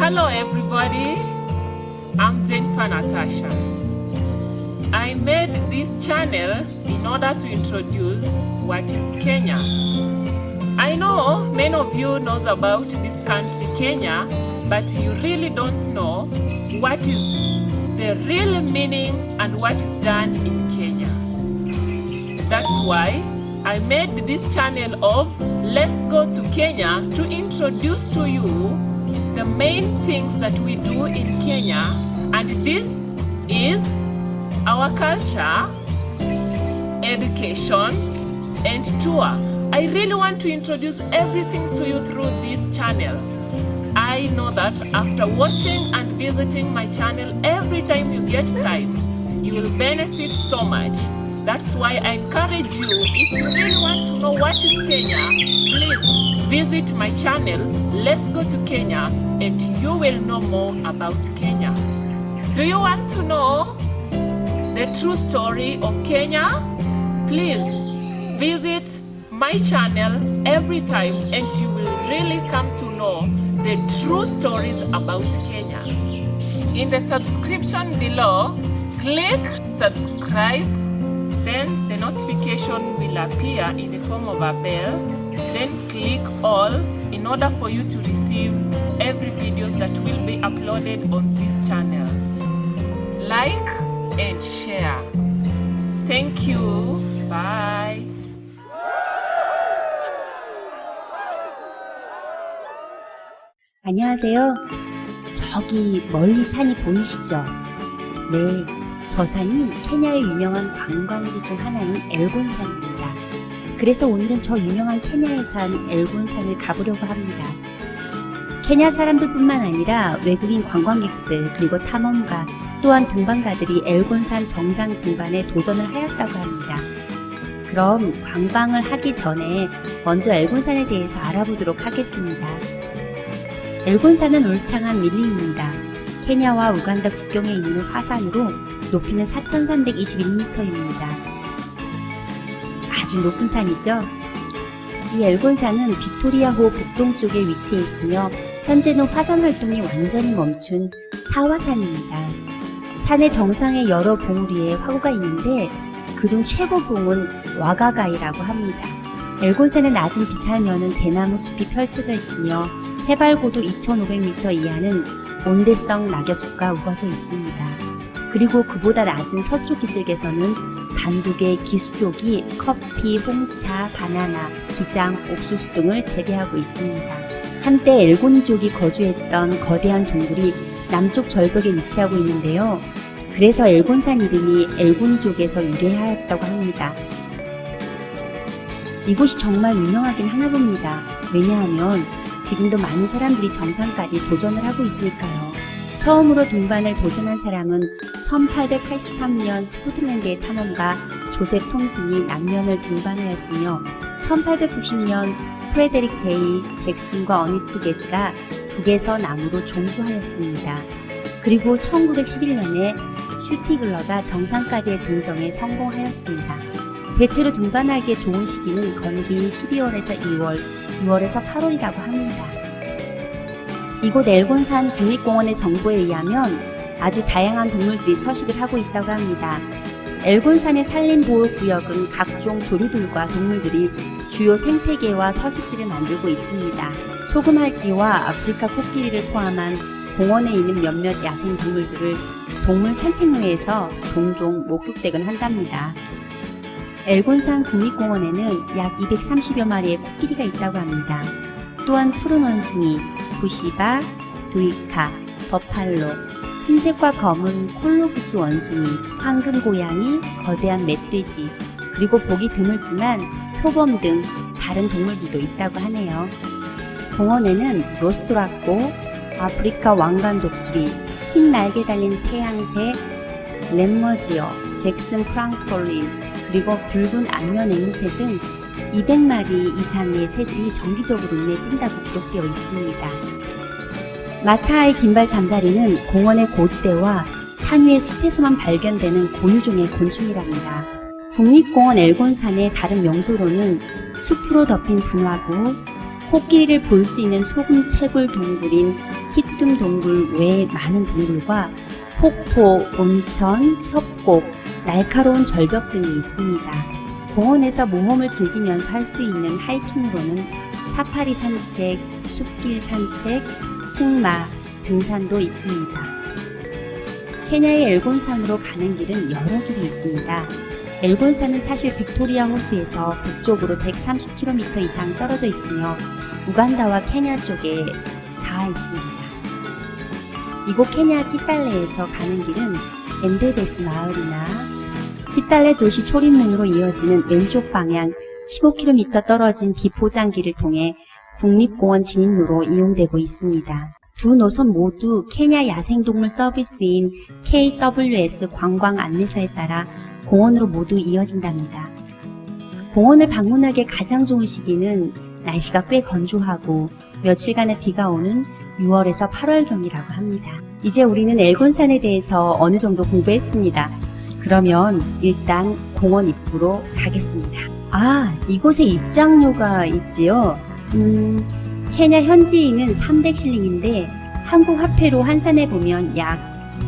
Hello everybody, I'm Jennifer Natasha. I made this channel in order to introduce what is Kenya. I know many of you knows about this country Kenya, but you really don't know what is the real meaning and what is done in Kenya. That's why I made this channel of Let's Go to Kenya to introduce to you the main things that we do in Kenya, and this is our culture, education, and tour. I really want to introduce everything to you through this channel. I know that after watching and visiting my channel every time you get time, you will benefit so much. That's why I encourage you, if you really want to know what is Kenya, please visit my channel, Let's Go to Kenya, and you will know more about Kenya. Do you want to know the true story of Kenya? Please visit my channel every time and you will really come to know the true stories about Kenya. In the subscription below, click subscribe. Then the notification will appear in the form of a bell. Then click all in order for you to receive every videos that will be uploaded on this channel. Like and share. Thank you. Bye. 안녕하세요. 저기 멀리 산이 보이시죠? 네, 저 산이 케냐의 유명한 관광지 중 하나인 엘곤산입니다. 그래서 오늘은 저 유명한 케냐의 산 엘곤산을 가보려고 합니다. 케냐 사람들뿐만 아니라 외국인 관광객들 그리고 탐험가 또한 등반가들이 엘곤산 정상 등반에 도전을 하였다고 합니다. 그럼 관광을 하기 전에 먼저 엘곤산에 대해서 알아보도록 하겠습니다. 엘곤산은 울창한 밀림입니다. 케냐와 우간다 국경에 있는 화산으로 높이는 4,321m입니다. 아주 높은 산이죠? 이 엘곤산은 빅토리아호 북동쪽에 위치해 있으며 현재는 화산 활동이 완전히 멈춘 사화산입니다. 산의 정상에 여러 봉우리 위에 화구가 있는데 그중 최고 봉은 와가가이라고 합니다. 엘곤산의 낮은 비탈면은 대나무 숲이 펼쳐져 있으며 해발 고도 2,500m 이하는 온대성 낙엽수가 우거져 있습니다. 그리고 그보다 낮은 서쪽 기슭에서는 단독의 기수족이 커피, 홍차, 바나나, 기장, 옥수수 등을 재배하고 있습니다. 한때 엘고니족이 거주했던 거대한 동굴이 남쪽 절벽에 위치하고 있는데요. 그래서 엘곤산 이름이 엘고니족에서 유래하였다고 합니다. 이곳이 정말 유명하긴 하나 봅니다. 왜냐하면 지금도 많은 사람들이 정상까지 도전을 하고 있으니까요. 처음으로 등반을 도전한 사람은 1883년 스코틀랜드의 탐험가 조셉 톰슨이 남면을 등반하였으며 1890년 프레데릭 제이 잭슨과 어니스트 게즈가 북에서 남으로 종주하였습니다. 그리고 1911년에 슈티글러가 정상까지의 등정에 성공하였습니다. 대체로 등반하기에 좋은 시기는 건기 12월에서 2월, 6월에서 8월이라고 합니다. 이곳 엘곤산 국립공원의 정보에 의하면 아주 다양한 동물들이 서식을 하고 있다고 합니다. 엘곤산의 산림보호구역은 각종 조류들과 동물들이 주요 생태계와 서식지를 만들고 있습니다. 소금할기와 아프리카 코끼리를 포함한 공원에 있는 몇몇 야생동물들을 동물 산책로에서 종종 목격되곤 한답니다. 엘곤산 국립공원에는 약 230여 마리의 코끼리가 있다고 합니다. 또한 푸른 원숭이, 부시바, 두이카, 버팔로, 흰색과 검은 콜로부스 원숭이, 황금 고양이, 거대한 멧돼지, 그리고 보기 드물지만 표범 등 다른 동물들도 있다고 하네요. 공원에는 로스토라꼬, 아프리카 왕관 독수리, 흰 날개 달린 태양새, 램머지어, 잭슨 프랑콜린, 그리고 붉은 안면 앵무새 등 200마리 이상의 새들이 정기적으로 눈에 띈다고 기록되어 있습니다. 마타아의 긴발 잠자리는 공원의 고지대와 산 위의 숲에서만 발견되는 고유종의 곤충이랍니다. 국립공원 엘곤산의 다른 명소로는 숲으로 덮인 분화구, 코끼리를 볼 수 있는 소금 채굴 동굴인 키툼동굴 외에 많은 동굴과 폭포, 온천, 협곡, 날카로운 절벽 등이 있습니다. 공원에서 모험을 즐기면서 할 수 있는 하이킹으로는 사파리 산책, 숲길 산책, 승마, 등산도 있습니다. 케냐의 엘곤산으로 가는 길은 여러 길이 있습니다. 엘곤산은 사실 빅토리아 호수에서 북쪽으로 130km 이상 떨어져 있으며 우간다와 케냐 쪽에 닿아 있습니다. 이곳 케냐 키탈레에서 가는 길은 엠베베스 마을이나 키탈레 도시 초림문으로 이어지는 왼쪽 방향 15km 떨어진 비포장길을 통해 국립공원 진입로로 이용되고 있습니다. 두 노선 모두 케냐 야생동물 서비스인 KWS 관광 안내서에 따라 공원으로 모두 이어진답니다. 공원을 방문하기에 가장 좋은 시기는 날씨가 꽤 건조하고 며칠간의 비가 오는 6월에서 8월경이라고 합니다. 이제 우리는 엘곤산에 대해서 어느 정도 공부했습니다. 그러면 일단 공원 입구로 가겠습니다. 이곳에 입장료가 있지요. 케냐 현지인은 300실링인데 한국 화폐로 환산해 보면 약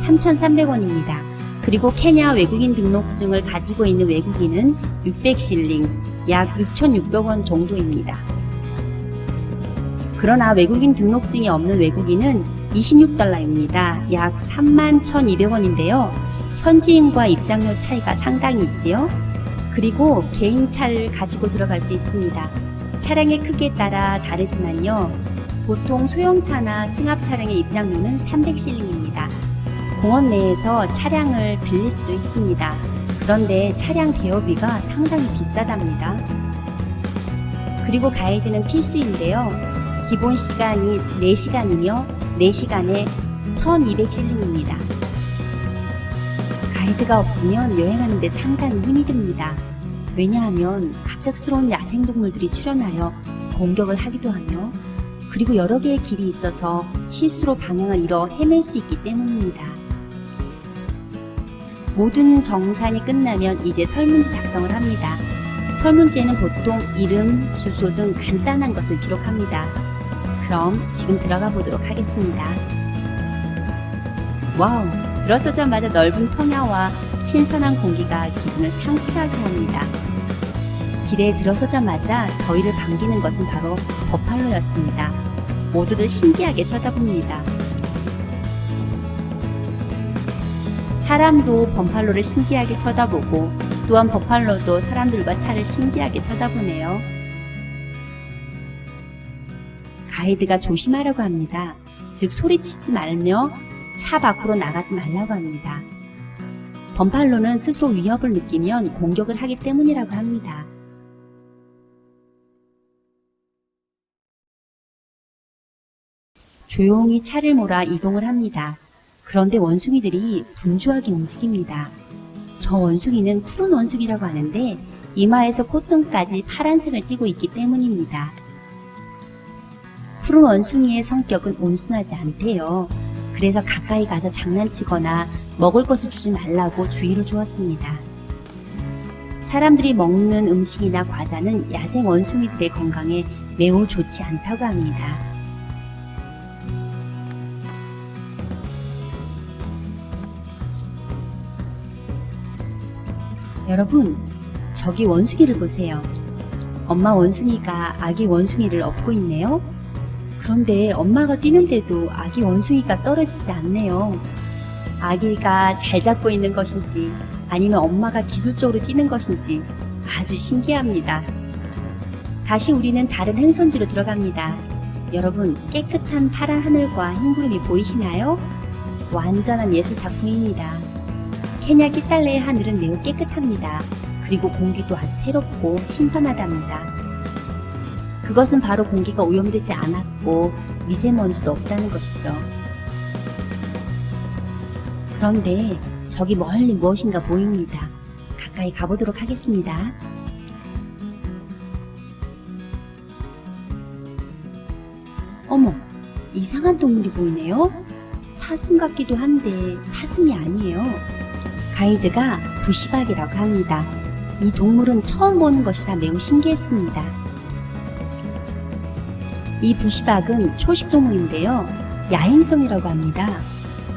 3,300원입니다. 그리고 케냐 외국인 등록증을 가지고 있는 외국인은 600실링, 약 6,600원 정도입니다. 그러나 외국인 등록증이 없는 외국인은 26달러입니다. 약 31,200원인데요. 현지인과 입장료 차이가 상당히 있지요. 그리고 개인차를 가지고 들어갈 수 있습니다. 차량의 크기에 따라 다르지만요. 보통 소형차나 승합 차량의 입장료는 300실링입니다. 공원 내에서 차량을 빌릴 수도 있습니다. 그런데 차량 대여비가 상당히 비싸답니다. 그리고 가이드는 필수인데요. 기본 시간이 4시간이며 4시간에 1200실링입니다. 가이드가 없으면 여행하는 데 상당히 힘이 듭니다. 왜냐하면 갑작스러운 야생동물들이 출현하여 공격을 하기도 하며 그리고 여러 개의 길이 있어서 실수로 방향을 잃어 헤맬 수 있기 때문입니다. 모든 정산이 끝나면 이제 설문지 작성을 합니다. 설문지에는 보통 이름, 주소 등 간단한 것을 기록합니다. 그럼 지금 들어가 보도록 하겠습니다. 와우! 들어서자마자 넓은 평야와 신선한 공기가 기분을 상쾌하게 합니다. 길에 들어서자마자 저희를 반기는 것은 바로 버팔로였습니다. 모두들 신기하게 쳐다봅니다. 사람도 버팔로를 신기하게 쳐다보고 또한 버팔로도 사람들과 차를 신기하게 쳐다보네요. 가이드가 조심하라고 합니다. 즉 소리치지 말며 차 밖으로 나가지 말라고 합니다. 버팔로는 스스로 위협을 느끼면 공격을 하기 때문이라고 합니다. 조용히 차를 몰아 이동을 합니다. 그런데 원숭이들이 분주하게 움직입니다. 저 원숭이는 푸른 원숭이라고 하는데 이마에서 콧등까지 파란색을 띠고 있기 때문입니다. 푸른 원숭이의 성격은 온순하지 않대요. 그래서 가까이 가서 장난치거나 먹을 것을 주지 말라고 주의를 주었습니다. 사람들이 먹는 음식이나 과자는 야생 원숭이들의 건강에 매우 좋지 않다고 합니다. 여러분, 저기 원숭이를 보세요. 엄마 원숭이가 아기 원숭이를 업고 있네요. 그런데 엄마가 뛰는데도 아기 원숭이가 떨어지지 않네요. 아기가 잘 잡고 있는 것인지 아니면 엄마가 기술적으로 뛰는 것인지 아주 신기합니다. 다시 우리는 다른 행선지로 들어갑니다. 여러분, 깨끗한 파란 하늘과 흰 구름이 보이시나요? 완전한 예술 작품입니다. 케냐 키탈레의 하늘은 매우 깨끗합니다. 그리고 공기도 아주 새롭고 신선하답니다. 그것은 바로 공기가 오염되지 않았고 미세먼지도 없다는 것이죠. 그런데 저기 멀리 무엇인가 보입니다. 가까이 가보도록 하겠습니다. 어머, 이상한 동물이 보이네요. 사슴 같기도 한데 사슴이 아니에요. 가이드가 부시박이라고 합니다. 이 동물은 처음 보는 것이라 매우 신기했습니다. 이 부시박은 초식동물인데요. 야행성이라고 합니다.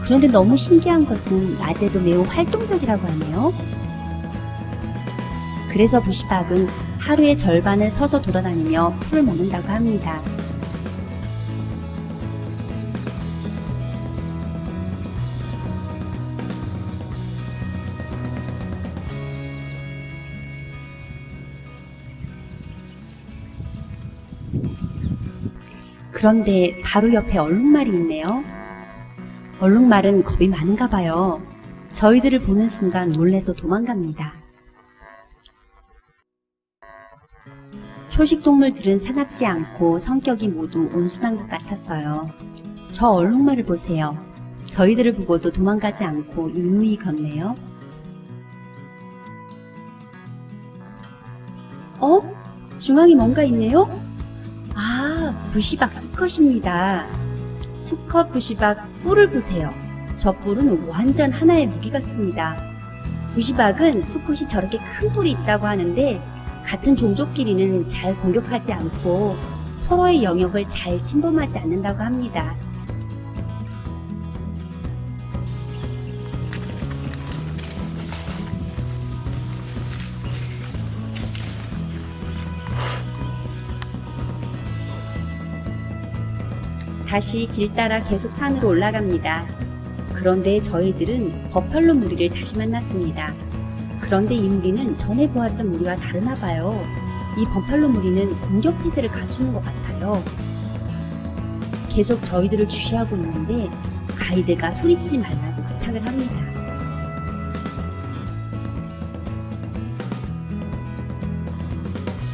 그런데 너무 신기한 것은 낮에도 매우 활동적이라고 하네요. 그래서 부시박은 하루의 절반을 서서 돌아다니며 풀을 먹는다고 합니다. 그런데 바로 옆에 얼룩말이 있네요. 얼룩말은 겁이 많은가 봐요. 저희들을 보는 순간 놀래서 도망갑니다. 초식동물들은 사납지 않고 성격이 모두 온순한 것 같았어요. 저 얼룩말을 보세요. 저희들을 보고도 도망가지 않고 유유히 걷네요. 중앙에 뭔가 있네요? 부시박 수컷입니다. 수컷 부시박 뿔을 보세요. 저 뿔은 완전 하나의 무기 같습니다. 부시박은 수컷이 저렇게 큰 뿔이 있다고 하는데 같은 종족끼리는 잘 공격하지 않고 서로의 영역을 잘 침범하지 않는다고 합니다. 다시 길 따라 계속 산으로 올라갑니다. 그런데 저희들은 버팔로 무리를 다시 만났습니다. 그런데 이 무리는 전에 보았던 무리와 다르나 봐요. 이 버팔로 무리는 공격 태세를 갖추는 것 같아요. 계속 저희들을 주시하고 있는데 가이드가 소리치지 말라고 부탁을 합니다.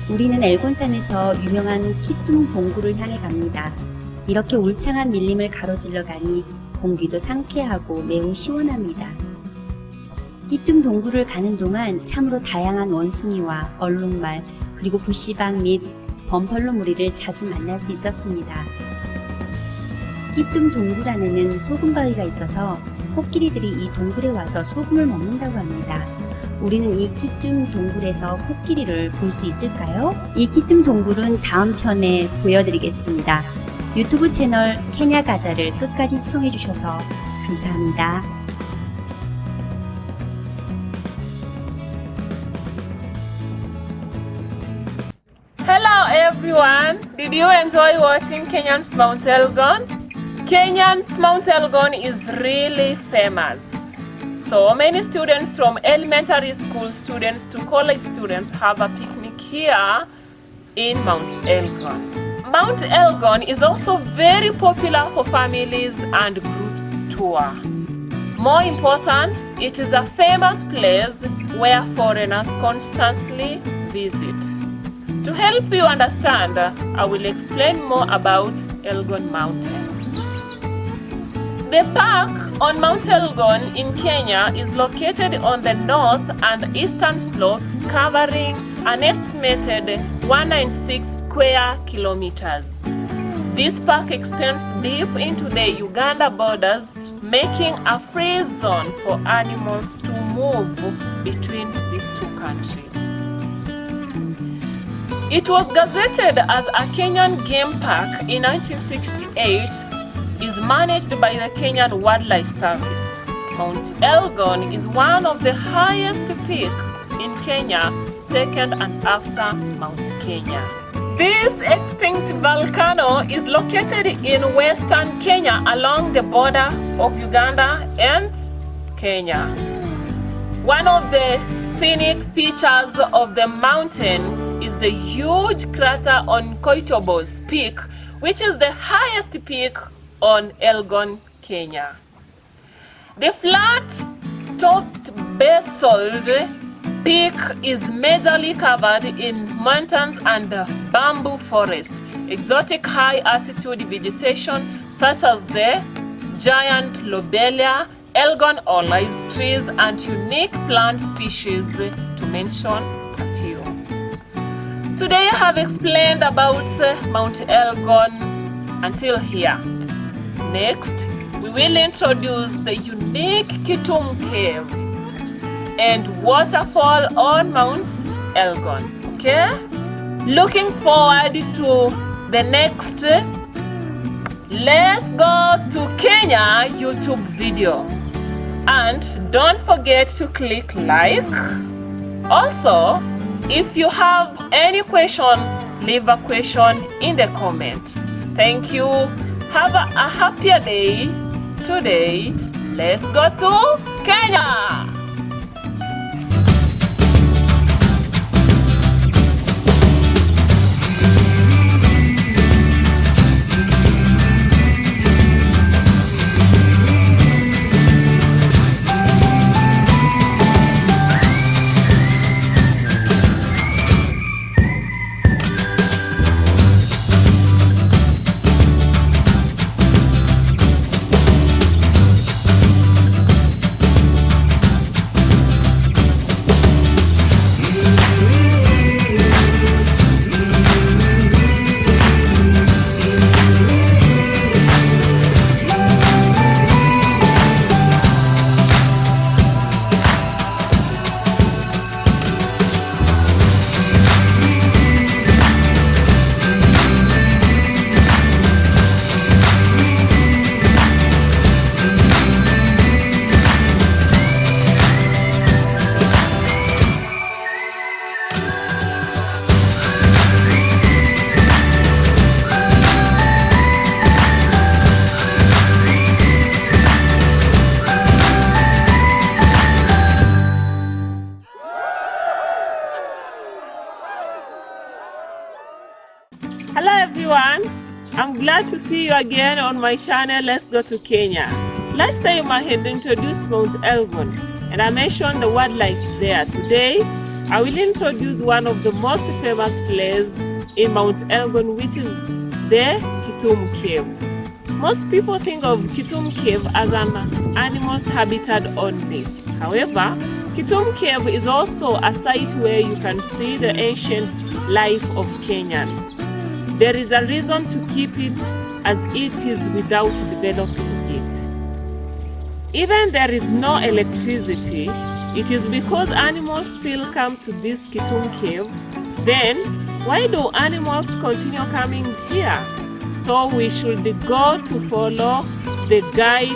우리는 엘곤산에서 유명한 키툼 동굴을 향해 갑니다. 이렇게 울창한 밀림을 가로질러 가니 공기도 상쾌하고 매우 시원합니다. 키툼 동굴을 가는 동안 참으로 다양한 원숭이와 얼룩말 그리고 부시박 및 범펄로 무리를 자주 만날 수 있었습니다. 키툼 동굴 안에는 소금바위가 있어서 코끼리들이 이 동굴에 와서 소금을 먹는다고 합니다. 우리는 이 키툼 동굴에서 코끼리를 볼 수 있을까요? 이 키툼 동굴은 다음 편에 보여드리겠습니다. 유튜브 채널 케냐 가자를 끝까지 시청해 주셔서 감사합니다. Hello everyone! Did you enjoy watching Kenyan's Mount Elgon? Kenyan's Mount Elgon is really famous. So many students from elementary school students to college students have a picnic here in Mount Elgon. Mount Elgon is also very popular for families and groups tour. More important, it is a famous place where foreigners constantly visit. To help you understand, I will explain more about Elgon Mountain. The park on Mount Elgon in Kenya is located on the north and eastern slopes, covering an estimated 196 square kilometers. This park extends deep into the Uganda borders, making a free zone for animals to move between these two countries. It was gazetted as a Kenyan game park in 1968, is managed by the Kenyan Wildlife Service. Mount Elgon is one of the highest peaks in Kenya, second and after Mount Kenya. This extinct volcano is located in western Kenya along the border of Uganda and Kenya. One of the scenic features of the mountain is the huge crater on Koitobo's peak, which is the highest peak on Elgon, Kenya. The flat-topped basalt peak is majorly covered in mountains and bamboo forest, exotic high-altitude vegetation such as the giant lobelia, Elgon olive trees, and unique plant species, to mention a few. Today I have explained about Mount Elgon until here. Next, we will introduce the unique Kitum cave and waterfall on Mount Elgon. Okay? Looking forward to the next Let's go to Kenya YouTube video. And don't forget to click like. Also, if you have any question, leave a question in the comment. Thank you. Have a happier day. Today, let's go to Kenya. Hello everyone, I'm glad to see you again on my channel Let's Go to Kenya. Last time I had introduced Mount Elgon and I mentioned the wildlife there. Today I will introduce one of the most famous places in Mount Elgon, which is the Kitum Cave. Most people think of Kitum Cave as an animal's habitat only. However, Kitum Cave is also a site where you can see the ancient life of Kenyans. There is a reason to keep it as it is without developing it. Even there is no electricity, it is because animals still come to this Kitum Cave. Then, why do animals continue coming here? So we should go to follow the guide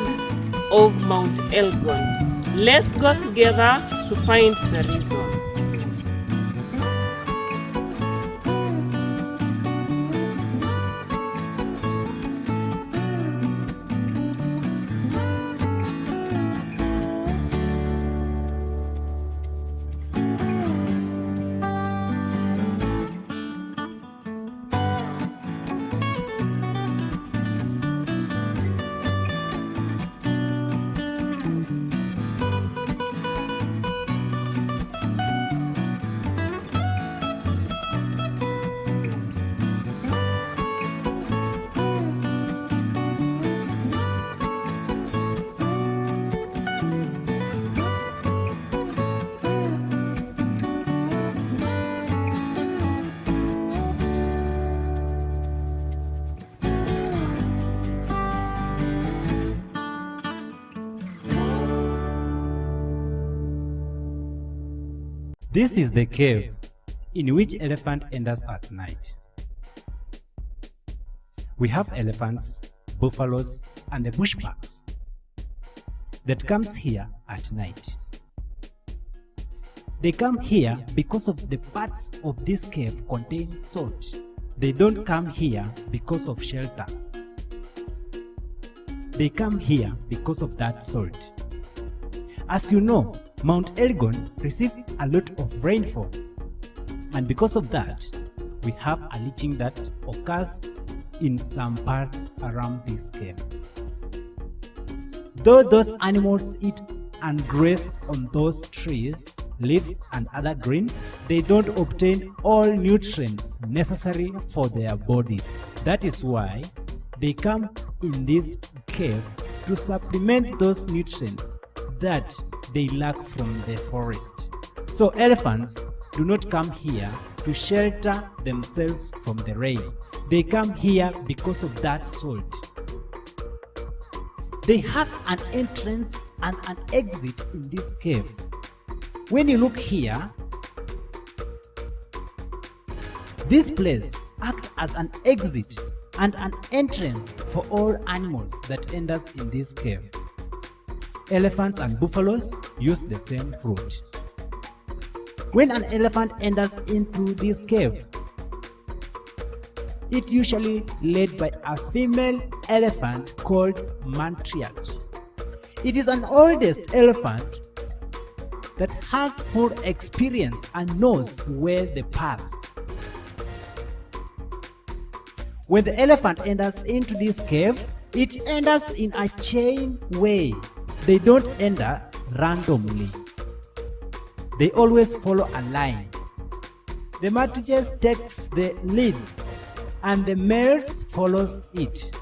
of Mount Elgon. Let's go together to find the reason. This is the cave in which elephant enters at night. We have elephants, buffaloes, and the bushbucks that comes here at night. They come here because of the parts of this cave contain salt. They don't come here because of shelter. They come here because of that salt. As you know, Mount Elgon receives a lot of rainfall, and because of that, we have a leaching that occurs in some parts around this cave. Though those animals eat and graze on those trees, leaves and other greens, they don't obtain all nutrients necessary for their body. That is why they come in this cave to supplement those nutrients that they lack from the forest. So elephants do not come here to shelter themselves from the rain. They come here because of that salt. They have an entrance and an exit in this cave. When you look here, this place acts as an exit and an entrance for all animals that enters in this cave. Elephants and buffaloes use the same route. When an elephant enters into this cave, it usually led by a female elephant called matriarch. It is an oldest elephant that has full experience and knows where the path. When the elephant enters into this cave, it enters in a chain way. They don't enter randomly. They always follow a line. The matriarch takes the lead and the males follows it.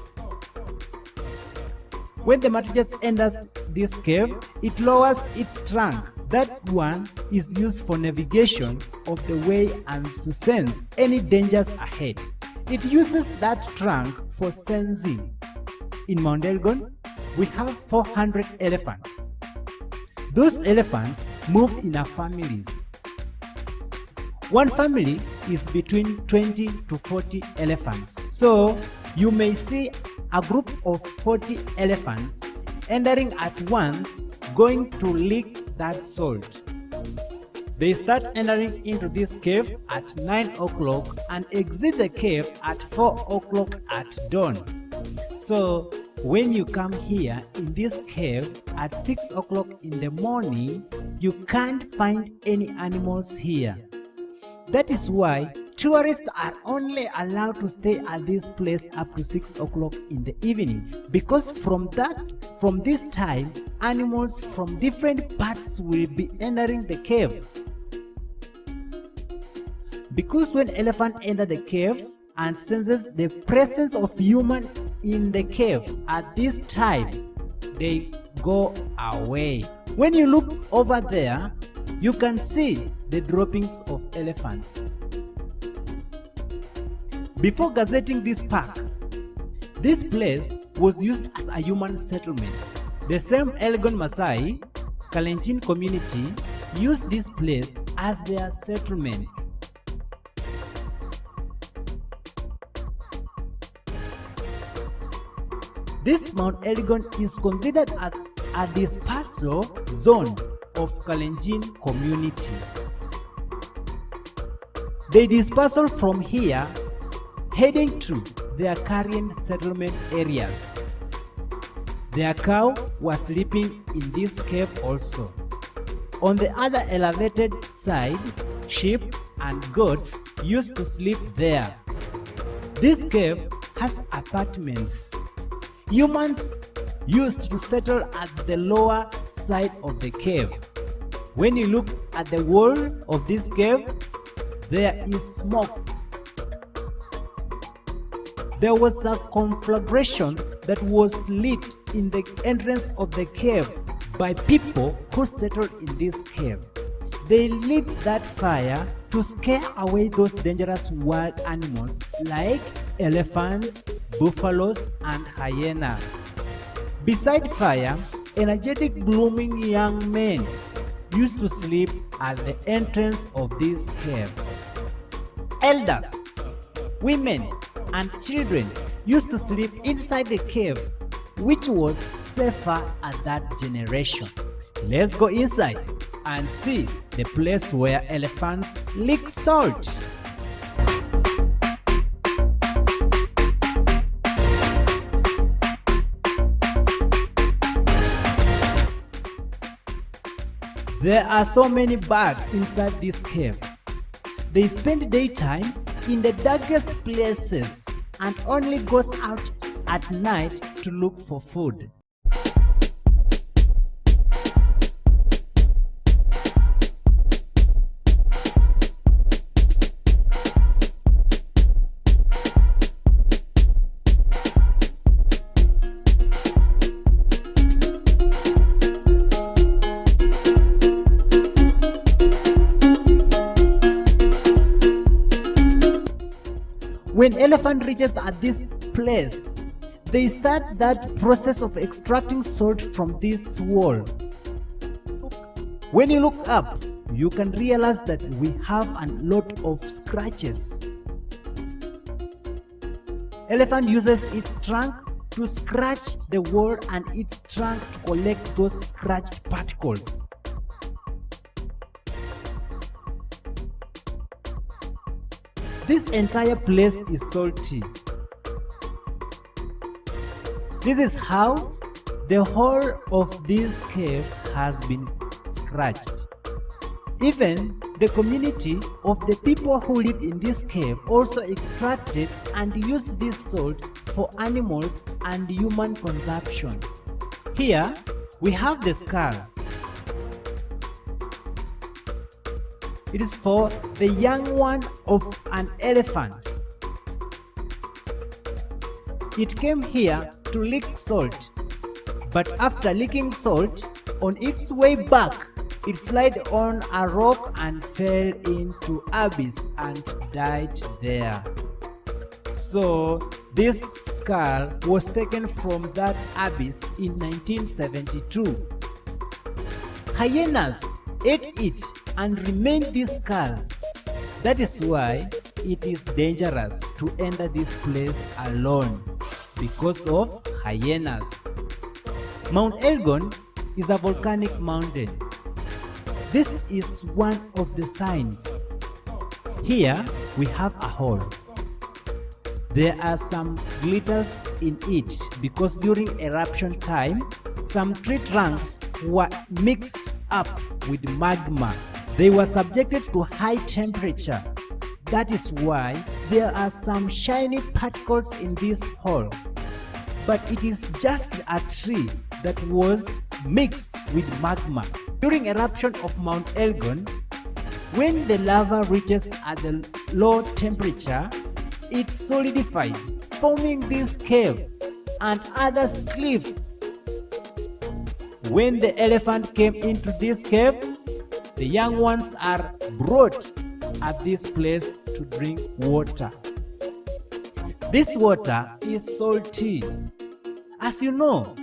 When the matriarch enters this cave, it lowers its trunk. That one is used for navigation of the way and to sense any dangers ahead. It uses that trunk for sensing. In Mount Elgon, we have 400 elephants. Those elephants move in families. One family is between 20 to 40 elephants. So you may see a group of 40 elephants entering at once, going to lick that salt. They start entering into this cave at 9 o'clock and exit the cave at 4 o'clock at dawn. So when you come here in this cave at 6 o'clock in the morning, you can't find any animals here. That is why tourists are only allowed to stay at this place up to 6 o'clock in the evening, because from this time, animals from different parts will be entering the cave. Because when elephant enter the cave and senses the presence of human in the cave at this time, they go away. When you look over there, you can see the droppings of elephants. Before gazetting this park, this place was used as a human settlement. The same Elgon Masai Kalenjin community used this place as their settlement. This Mount Elgon is considered as a dispersal zone of Kalenjin community. They dispersal from here, heading to their current settlement areas. Their cow was sleeping in this cave also. On the other elevated side, sheep and goats used to sleep there. This cave has apartments. Humans used to settle at the lower side of the cave. When you look at the wall of this cave, there is smoke. There was a conflagration that was lit in the entrance of the cave by people who settled in this cave. They lit that fire to scare away those dangerous wild animals like elephants, buffaloes, and hyena. Beside fire, energetic blooming young men used to sleep at the entrance of this cave. Elders, women, and children used to sleep inside the cave, which was safer at that generation. Let's go inside and see the place where elephants lick salt. There are so many birds inside this cave. They spend daytime in the darkest places and only goes out at night to look for food. When elephant reaches at this place, they start that process of extracting salt from this wall. When you look up, you can realize that we have a lot of scratches. Elephant uses its trunk to scratch the wall and its trunk to collect those scratched particles. This entire place is salty. This is how the whole of this cave has been scratched. Even the community of the people who live in this cave also extracted and used this salt for animals and human consumption. Here we have the skull. It is for the young one of an elephant. It came here to lick salt, but after licking salt, on its way back, it slid on a rock and fell into abyss and died there. So this skull was taken from that abyss in 1972. Hyenas ate it and remained this skull. That is why it is dangerous to enter this place alone, because of hyenas. Mount Elgon is a volcanic mountain. This is one of the signs. Here we have a hole. There are some glitters in it because during eruption time, some tree trunks were mixed up with magma. They were subjected to high temperature. That is why there are some shiny particles in this hole. But it is just a tree that was mixed with magma. During eruption of Mount Elgon, when the lava reaches at the low temperature, it solidified, forming this cave and other cliffs. When the elephant came into this cave, the young ones are brought at this place to drink water. This water is salty. As you know,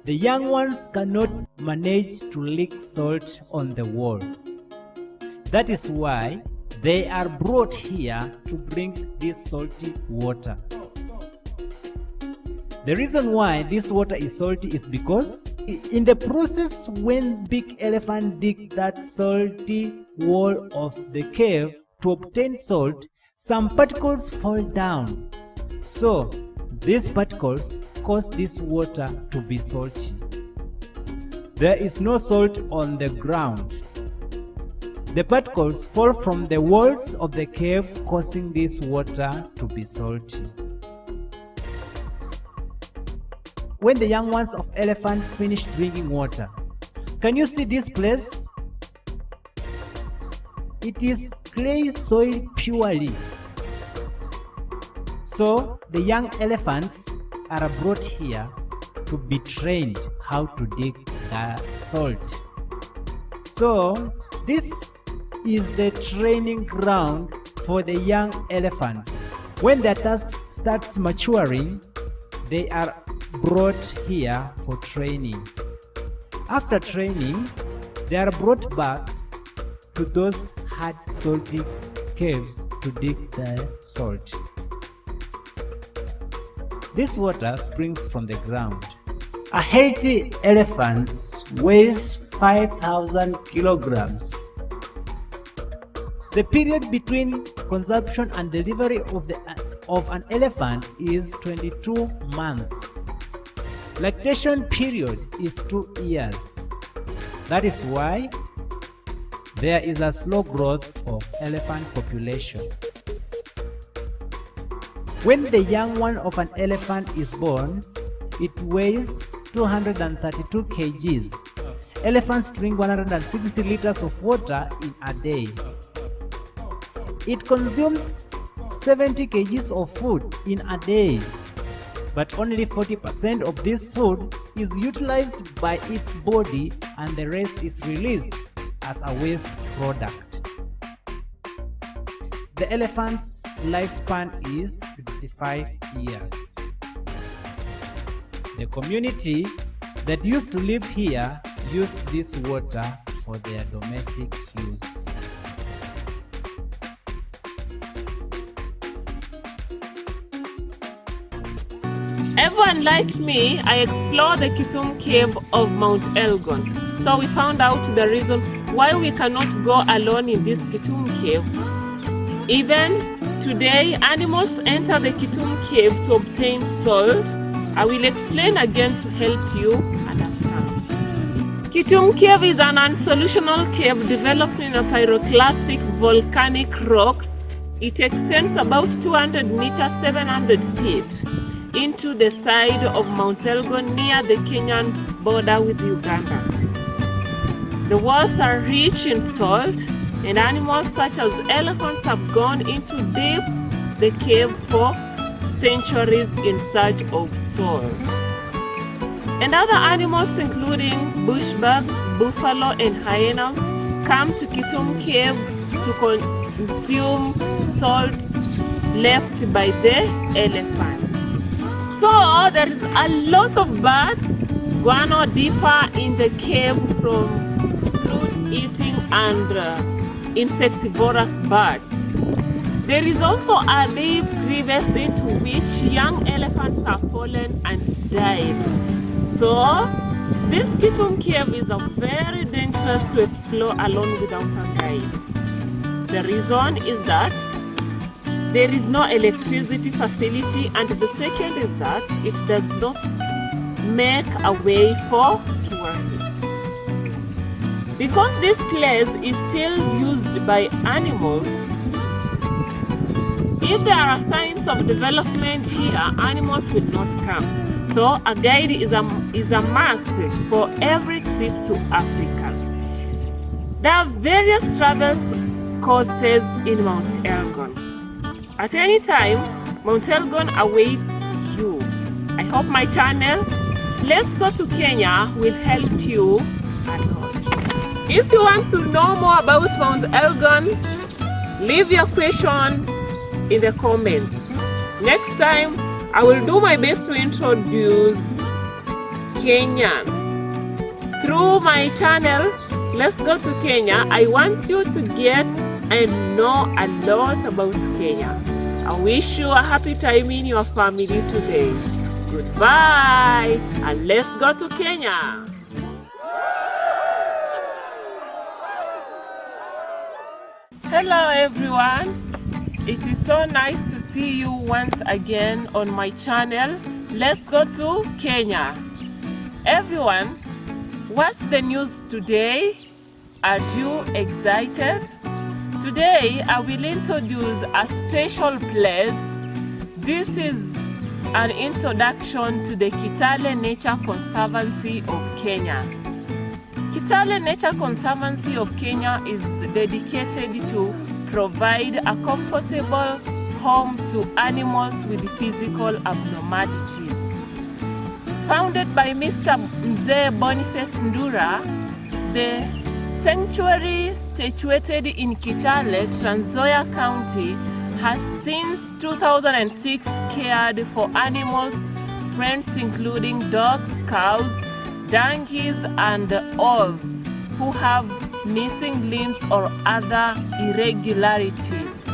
the young ones cannot manage to lick salt on the wall. That is why they are brought here to drink this salty water. The reason why this water is salty is because in the process when big elephant dig that salty wall of the cave to obtain salt, some particles fall down. So these particles cause this water to be salty. There is no salt on the ground. The particles fall from the walls of the cave, causing this water to be salty. When the young ones of elephant finish drinking water, can you see this place? It is clay soil purely. So the young elephants are brought here to be trained how to dig the salt. So this is the training ground for the young elephants. When their task starts maturing, they are brought here for training. After training, they are brought back to those hard salty caves to dig the salt. This water springs from the ground. A healthy elephant weighs 5,000 kilograms. The period between consumption and delivery of an elephant is 22 months. Lactation period is 2 years. That is why there is a slow growth of elephant population. When the young one of an elephant is born, it weighs 232 kgs. Elephants drink 160 liters of water in a day. It consumes 70 kgs of food in a day, but only 40% of this food is utilized by its body and the rest is released as a waste product. The elephant's lifespan is 65 years. The community that used to live here used this water for their domestic use. Everyone like me, I explored the Kitum cave of Mount Elgon. So we found out the reason why we cannot go alone in this Kitum cave. Even today, animals enter the Kitum cave to obtain salt. I will explain again to help you understand. Kitum cave is an unsolutional cave developed in a pyroclastic volcanic rocks. It extends about 200 meters, 700 feet into the side of Mount Elgon near the Kenyan border with Uganda. The walls are rich in salt, and animals such as elephants have gone into deep the cave for centuries in search of salt. And other animals including bush bugs, buffalo and hyenas come to Kitum cave to consume salt left by the elephants. So there is a lot of birds going deeper in the cave from fruit-eating and insectivorous birds. There is also a deep crevice into which young elephants have fallen and died. So this Kitum cave is a very dangerous to explore alone without a guide. The reason is that there is no electricity facility, and the second is that it does not make a way for tourists. Because this place is still used by animals, if there are signs of development here, animals will not come. So a guide is a must for every trip to Africa. There are various travel courses in Mount Elgon. At any time, Mount Elgon awaits you. I hope my channel, Let's Go to Kenya, will help you a lot. If you want to know more about Mount Elgon, leave your question in the comments. Next time, I will do my best to introduce Kenya. Through my channel, Let's Go to Kenya, I want you to get and know a lot about Kenya. I wish you a happy time in your family today. Goodbye, and let's go to Kenya. Hello everyone. It is so nice to see you once again on my channel. Let's go to Kenya. Everyone, what's the news today? Are you excited? Today I will introduce a special place. This is an introduction to the Kitale Nature Conservancy of Kenya. Kitale Nature Conservancy of Kenya is dedicated to provide a comfortable home to animals with physical abnormalities. Founded by Mr. Mzee Boniface Ndura, the sanctuary situated in Kitale, Trans Nzoia County, has since 2006 cared for animals, friends including dogs, cows, donkeys, and owls who have missing limbs or other irregularities.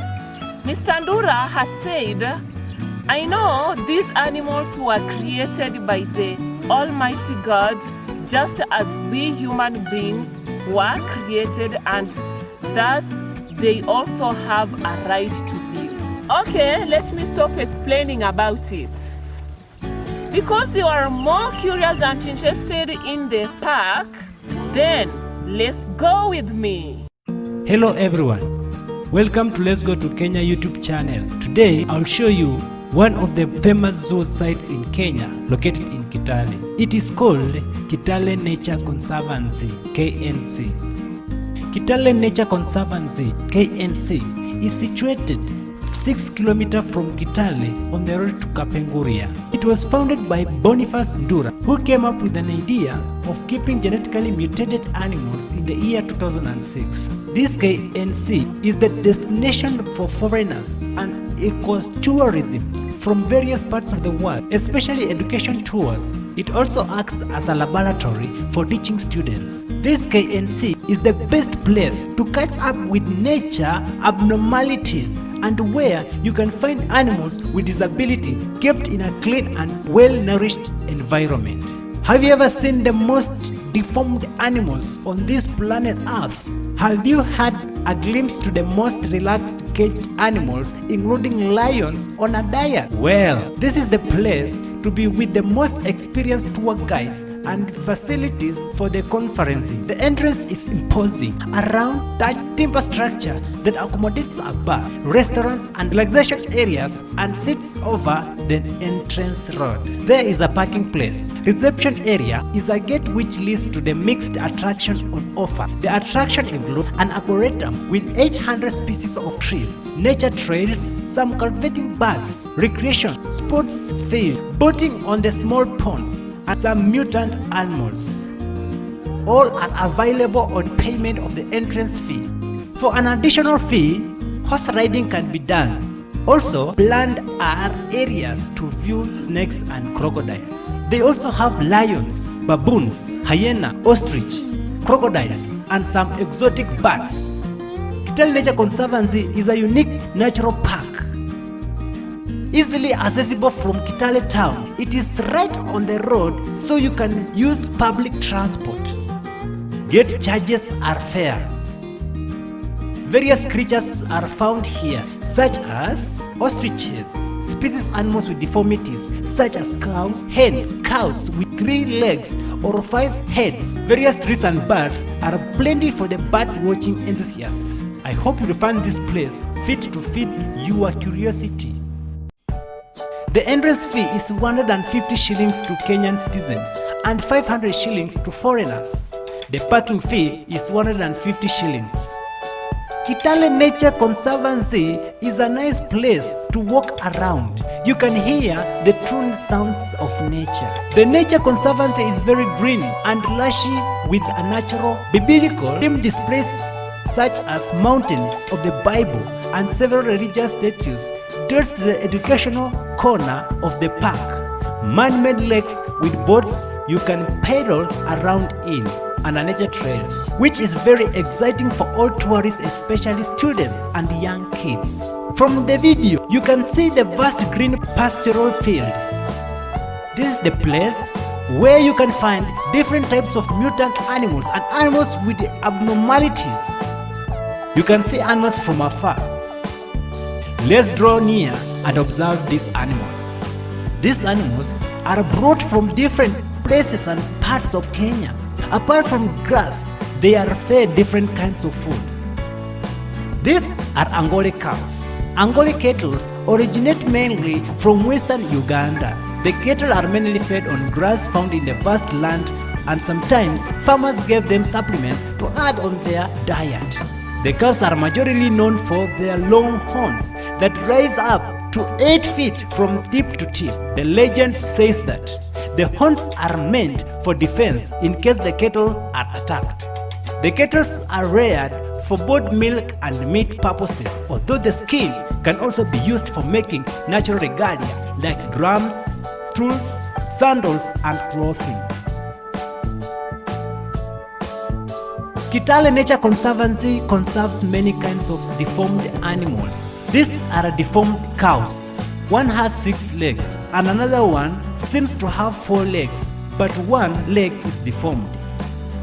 Mr. Ndura has said, I know these animals were created by the Almighty God just as we human beings were created, and thus they also have a right to live. Okay, let me stop explaining about it. Because you are more curious and interested in the park, then let's go with me. Hello everyone, welcome to Let's Go to Kenya YouTube channel. Today I'll show you one of the famous zoo sites in Kenya located in Kitale. It is called Kitale Nature Conservancy, KNC. Kitale Nature Conservancy, KNC, is situated 6 kilometers from Kitale on the road to Kapenguria. It was founded by Boniface Ndura, who came up with an idea of keeping genetically mutated animals in the year 2006. This KNC is the destination for foreigners and ecotourism from various parts of the world, especially education tours. It also acts as a laboratory for teaching students. This KNC is the best place to catch up with nature abnormalities and where you can find animals with disability kept in a clean and well-nourished environment. Have you ever seen the most deformed animals on this planet Earth? Have you had a glimpse to the most relaxed caged animals, including lions, on a diet? Well, this is the place to be with the most experienced tour guides and facilities for the conference. The entrance is imposing, around that timber structure that accommodates a bar, restaurants, and relaxation areas and sits over the entrance road. There is a parking place. Reception area is a gate which leads to the mixed attraction on offer. The attraction include an arboretum with 800 species of trees, nature trails, some cultivating birds, recreation, sports field, boating on the small ponds, and some mutant animals. All are available on payment of the entrance fee. For an additional fee, horse riding can be done. Also, planned are areas to view snakes and crocodiles. They also have lions, baboons, hyena, ostrich, crocodiles, and some exotic birds. Kitale Nature Conservancy is a unique natural park. Easily accessible from Kitale town. It is right on the road, so you can use public transport. Gate charges are fair. Various creatures are found here, such as ostriches, species animals with deformities, such as cows, hens, cows with 3 legs or 5 heads. Various trees and birds are plenty for the bird watching enthusiasts. I hope you find this place fit to feed your curiosity. The entrance fee is 150 shillings to Kenyan citizens and 500 shillings to foreigners. The parking fee is 150 shillings. Kitale Nature Conservancy is a nice place to walk around. You can hear the true sounds of nature. The Nature Conservancy is very green and lushy with a natural biblical theme displays such as mountains of the Bible and several religious statues. There's the educational corner of the park. Man-made lakes with boats you can paddle around in, and nature trails, which is very exciting for all tourists, especially students and young kids. From the video, you can see the vast green pastoral field. This is the place where you can find different types of mutant animals and animals with abnormalities. You can see animals from afar. Let's draw near and observe these animals. These animals are brought from different places and parts of Kenya. Apart from grass, they are fed different kinds of food. These are Angole cows. Angole cattle originate mainly from western Uganda. The cattle are mainly fed on grass found in the vast land, and sometimes farmers gave them supplements to add on their diet. The cows are majorly known for their long horns that rise up to 8 feet from tip to tip. The legend says that the horns are meant for defense in case the cattle are attacked. The cattle are reared for both milk and meat purposes, although the skin can also be used for making natural regalia like drums, stools, sandals, and clothing. Kitale Nature Conservancy conserves many kinds of deformed animals. These are deformed cows. One has 6 legs and another one seems to have 4 legs, but one leg is deformed.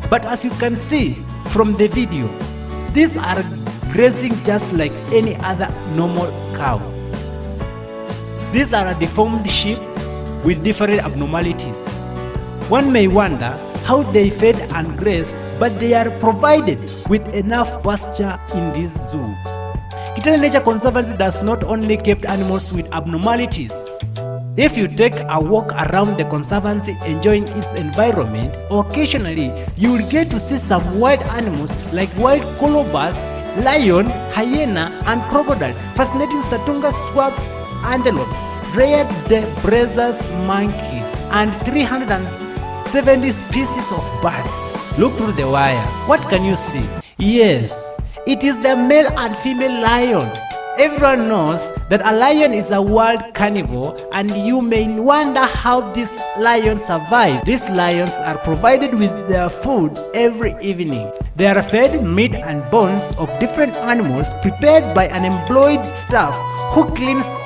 But as you can see from the video, these are grazing just like any other normal cow. These are a deformed sheep with different abnormalities. One may wonder how they fed and grazed, but they are provided with enough pasture in this zoo. Kitale Nature Conservancy does not only keep animals with abnormalities. If you take a walk around the conservancy enjoying its environment, occasionally you will get to see some wild animals like wild colobus, lion, hyena, and crocodiles, fascinating Statunga swamp antelopes, rare Brazos monkeys, and 370 species of birds. Look through the wire. What can you see? Yes, it is the male and female lion. Everyone knows that a lion is a wild carnivore, and you may wonder how these lions survive. These lions are provided with their food every evening. They are fed meat and bones of different animals prepared by an employed staff who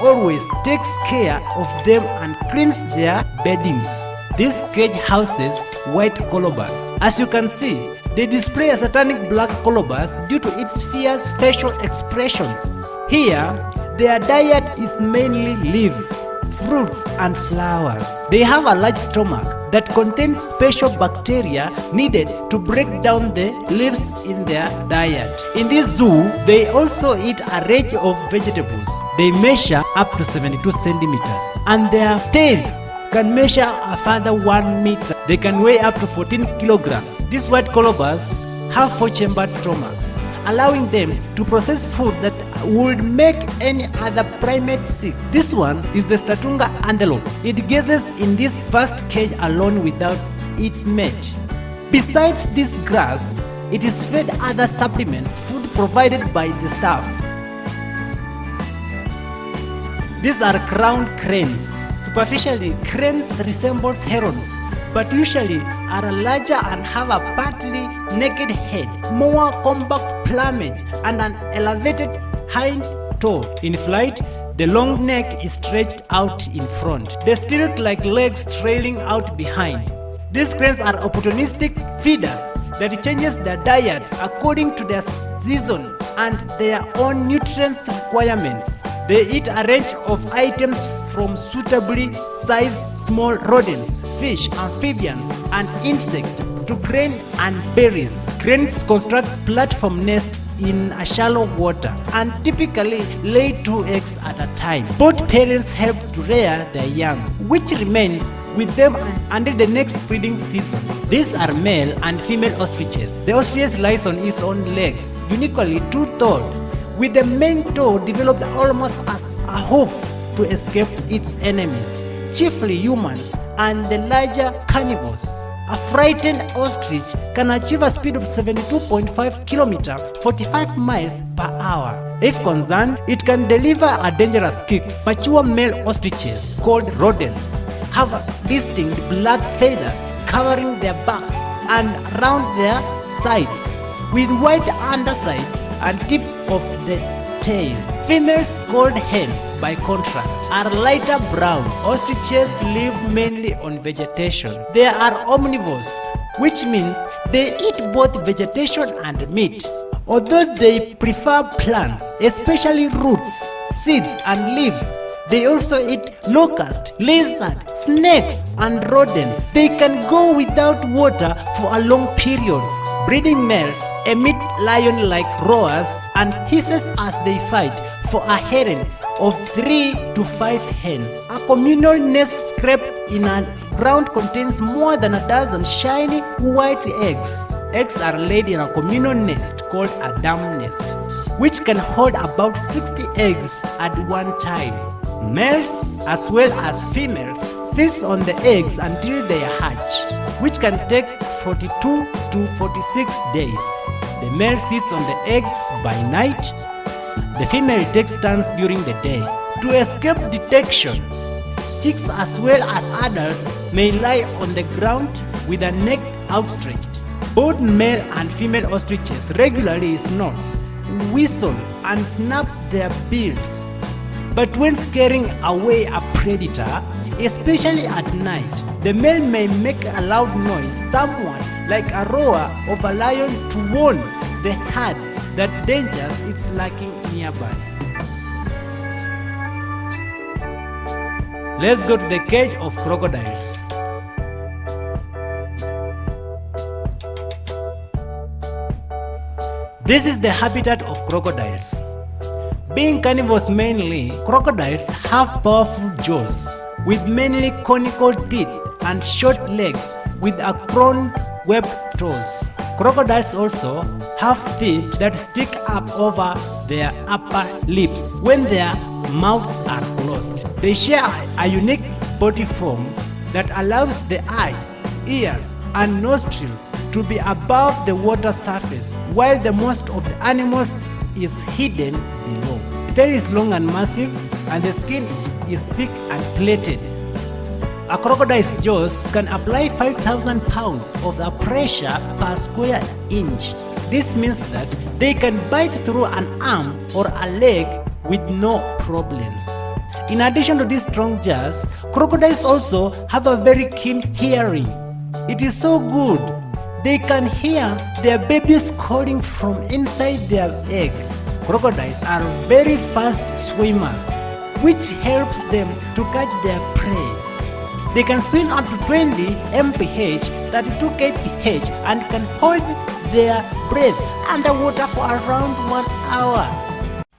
always takes care of them and cleans their beddings. This cage houses white colobus. As you can see, they display a satanic black colobus due to its fierce facial expressions. Here, their diet is mainly leaves, fruits, and flowers. They have a large stomach that contains special bacteria needed to break down the leaves in their diet. In this zoo, they also eat a range of vegetables. They measure up to 72 centimeters, and their tails can measure a further 1 meter. They can weigh up to 14 kilograms. These white colobus have 4-chambered stomachs, allowing them to process food that would make any other primate sick. This one is the Statunga antelope. It gazes in this vast cage alone without its mate. Besides this grass, it is fed other supplements, food provided by the staff. These are crowned cranes. Superficially, cranes resemble herons, but usually are larger and have a partly naked head, more compact plumage, and an elevated hind toe. In flight, the long neck is stretched out in front. The stilk-like legs trailing out behind. These cranes are opportunistic feeders that changes their diets according to their season and their own nutrients requirements. They eat a range of items from suitably sized small rodents, fish, amphibians, and insects to grain and berries. Cranes construct platform nests in a shallow water and typically lay 2 eggs at a time. Both parents help to rear their young, which remains with them until the next breeding season. These are male and female ostriches. The ostrich lies on its own legs, uniquely two-toed, with the main toe developed almost as a hoof to escape its enemies, chiefly humans and the larger carnivores. A frightened ostrich can achieve a speed of 72.5 km, 45 miles per hour. If concerned, it can deliver a dangerous kicks. Mature male ostriches, called rodents, have distinct black feathers covering their backs and around their sides, with white underside and tip of the tail. Females, called hens by contrast, are lighter brown. Ostriches live mainly on vegetation. They are omnivores, which means they eat both vegetation and meat. Although they prefer plants, especially roots, seeds, and leaves, they also eat locust, lizard, snakes, and rodents. They can go without water for a long periods. Breeding males emit lion-like roars and hisses as they fight for a harem of 3 to 5 hens. A communal nest scraped in a ground contains more than a dozen shiny white eggs. Eggs are laid in a communal nest called a dam nest, which can hold about 60 eggs at one time. Males as well as females sit on the eggs until they hatch, which can take 42 to 46 days. The male sits on the eggs by night. The female takes turns during the day. To escape detection, chicks as well as adults may lie on the ground with a neck outstretched. Both male and female ostriches regularly snort, whistle, and snap their bills. But when scaring away a predator, especially at night, the male may make a loud noise, somewhat like a roar of a lion, to warn the herd that danger is lurking nearby. Let's go to the cage of crocodiles. This is the habitat of crocodiles. Being carnivores mainly, crocodiles have powerful jaws with mainly conical teeth and short legs with a crown webbed toes. Crocodiles also have teeth that stick up over their upper lips when their mouths are closed. They share a unique body form that allows the eyes, ears, and nostrils to be above the water surface, while the most of the animals is hidden below. tail is long and massive, and the skin is thick and plated. A crocodile's jaws can apply 5,000 pounds of the pressure per square inch. This means that they can bite through an arm or a leg with no problems. In addition to these strong jaws, crocodiles also have a very keen hearing. It is so good, they can hear their babies calling from inside their egg. Crocodiles are very fast swimmers, which helps them to catch their prey. They can swim up to 20 mph, 32 kph, and can hold their breath underwater for around 1 hour.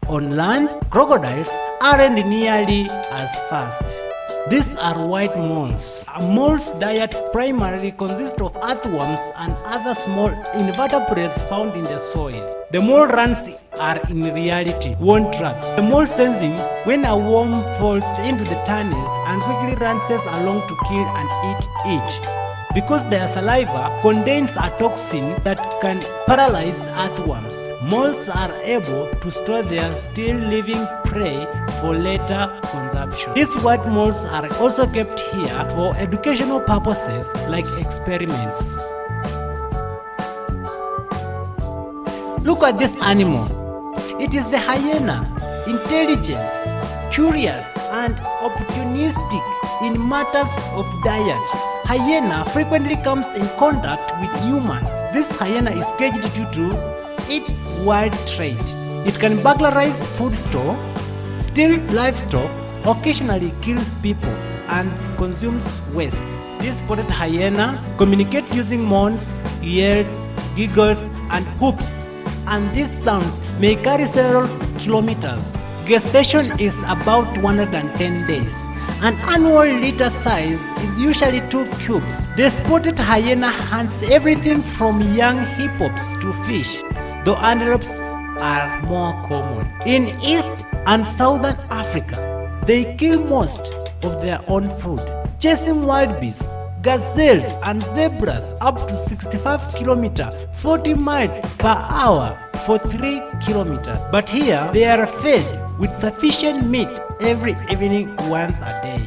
On land, crocodiles aren't nearly as fast. These are white moles. A mole's diet primarily consists of earthworms and other small invertebrates found in the soil. The mole rans are in reality worm traps. The mole sensing when a worm falls into the tunnel and quickly runs along to kill and eat it. Because their saliva contains a toxin that can paralyze earthworms, moles are able to store their still living prey for later consumption. These white moles are also kept here for educational purposes like experiments. Look at this animal. It is the hyena, intelligent, curious, and opportunistic in matters of diet. Hyena frequently comes in contact with humans. This hyena is caged due to its wild trait. It can burglarize food store, steal livestock, occasionally kills people, and consumes wastes. This spotted hyena communicates using moans, yells, giggles, and whoops, and these sounds may carry several kilometers. Gestation is about 110 days. An annual litter size is usually 2 cubes. The spotted hyena hunts everything from young hippops to fish, though antelopes are more common. In East and Southern Africa, they kill most of their own food, chasing wildebeests, gazelles, and zebras up to 65 kilometers, 40 miles per hour for 3 kilometers. But here, they are fed with sufficient meat every evening once a day.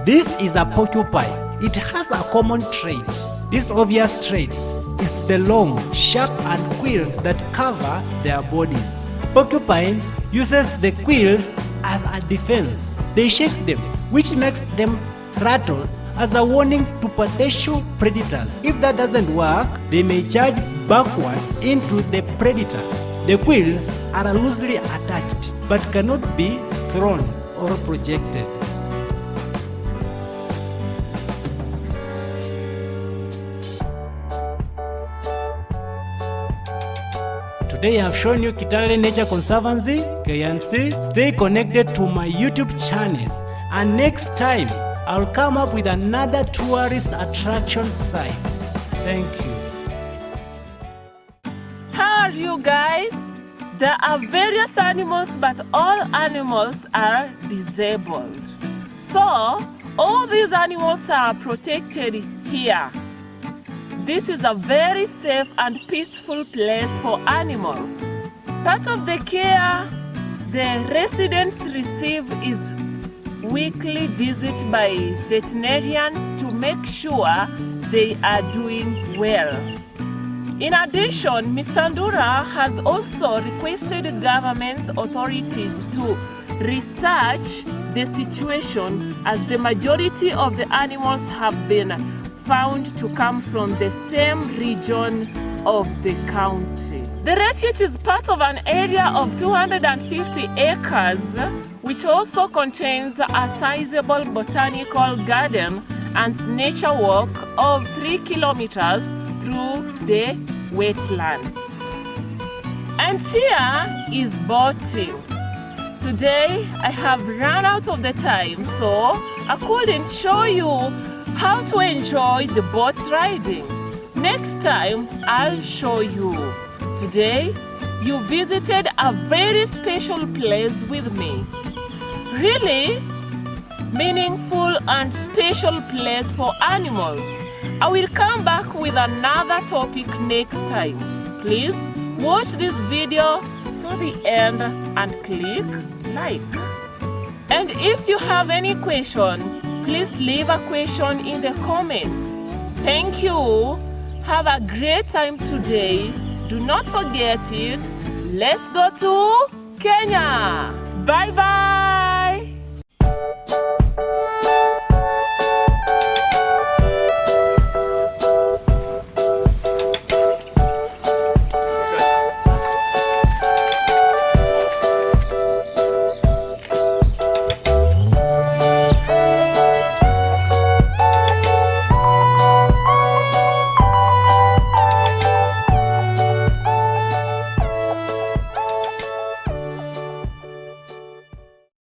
This is a porcupine. It has a common trait. This obvious trait is the long, sharp and quills that cover their bodies. Porcupine uses the quills as a defense. They shake them, which makes them rattle as a warning to potential predators. If that doesn't work, they may charge backwards into the predator. The quills are loosely attached but cannot be thrown or projected. Today I have shown you Kitale Nature Conservancy, KNC. Stay connected to my YouTube channel, and next time I'll come up with another tourist attraction site. Thank you. How are you guys? There are various animals, but all animals are disabled. So, all these animals are protected here. This is a very safe and peaceful place for animals. Part of the care the residents receive is weekly visit by veterinarians to make sure they are doing well. In addition, Mr. Ndura has also requested government authorities to research the situation, as the majority of the animals have been found to come from the same region of the county. The refuge is part of an area of 250 acres, which also contains a sizable botanical garden and nature walk of 3 kilometers through the wetlands. And here is boating. Today I have run out of the time, so I couldn't show you how to enjoy the boat riding. Next time I'll show you. Today you visited a very special place with me. Really meaningful and special place for animals. I will come back with another topic next time. Please watch this video to to the end and click like. And if you have any question, please leave a question in the comments. Thank you. Have a great time today. Do not forget it. Let's go to Kenya. Bye bye.